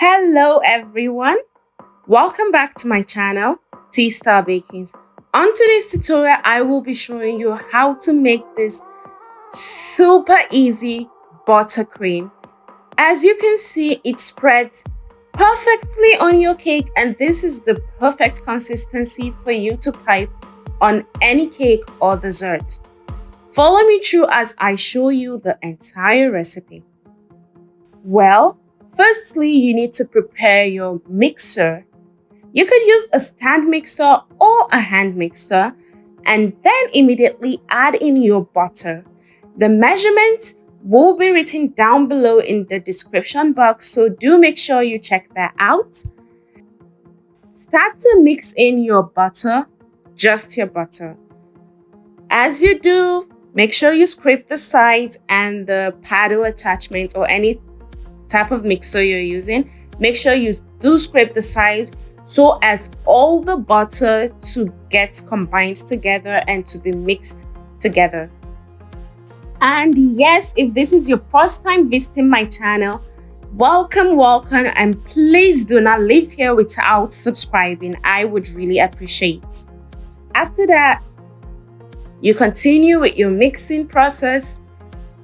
Hello everyone, welcome back to my channel, T-Star Bakings. On today's tutorial, I will be showing you how to make this super easy buttercream. As you can see, it spreads perfectly on your cake, and this is the perfect consistency for you to pipe on any cake or dessert. Follow me through as I show you the entire recipe. Well, firstly, you need to prepare your mixer. You could use a stand mixer or a hand mixer, and then immediately add in your butter. The measurements will be written down below in the description box, so do make sure you check that out. Start to mix in your butter, just your butter. As you do, make sure you scrape the sides and the paddle attachment or any type of mixer you're using. Make sure you do scrape the side so as all the butter to get combined together and to be mixed together. And yes, if this is your first time visiting my channel, welcome, and please do not leave here without subscribing. I would really appreciate. After that, you continue with your mixing process.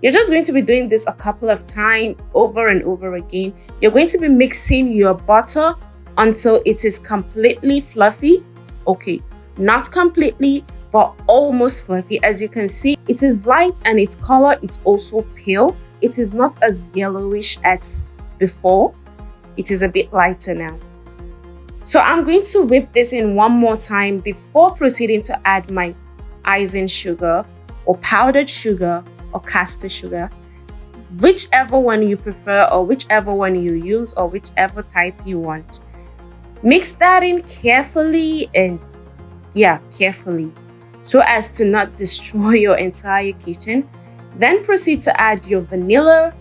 You're just going to be doing this a couple of times over and over again. You're going to be mixing your butter until it is completely fluffy. Okay, not completely, but almost fluffy. As you can see, it is light and its color is also pale. It is not as yellowish as before. It is a bit lighter now. So I'm going to whip this in one more time before proceeding to add my icing sugar or powdered sugar or caster sugar, whichever one you prefer or whichever one you use or whichever type you want. Mix that in carefully and carefully so as to not destroy your entire kitchen. Then proceed to add your vanilla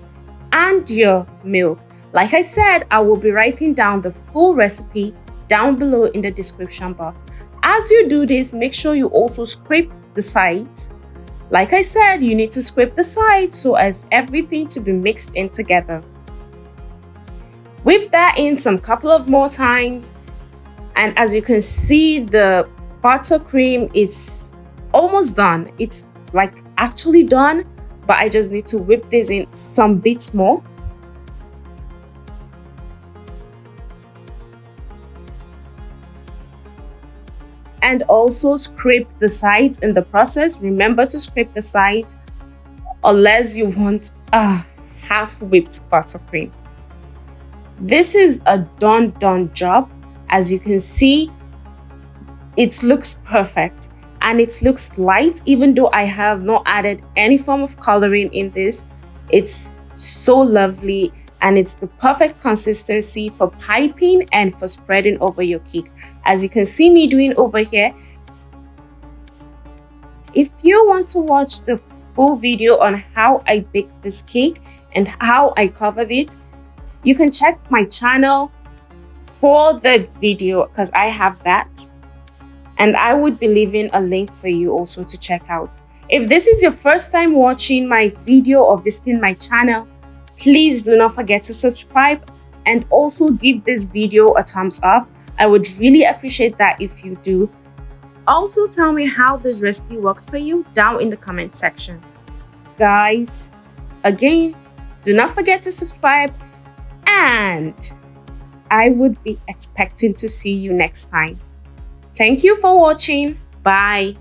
and your milk. Like I said, I will be writing down the full recipe down below in the description box. As you do this, make sure you also scrape the sides. Like I said, you need to scrape the sides so as everything to be mixed in together. Whip that in some couple of more times, and as you can see, the buttercream is almost done. It's like actually done, but I just need to whip this in some bits more. And also scrape the sides in the process. Remember to scrape the sides unless you want a half whipped buttercream. This is a done job. As you can see, it looks perfect and it looks light. Even though I have not added any form of coloring in this, it's so lovely and it's the perfect consistency for piping and for spreading over your cake, as you can see me doing over here. If you want to watch the full video on how I baked this cake and how I covered it, you can check my channel for the video because I have that, and I would be leaving a link for you also to check out. If this is your first time watching my video or visiting my channel, please do not forget to subscribe and also give this video a thumbs up. I would really appreciate that if you do. Also tell me how this recipe worked for you down in the comment section. Guys, again, do not forget to subscribe, and I would be expecting to see you next time. Thank you for watching. Bye.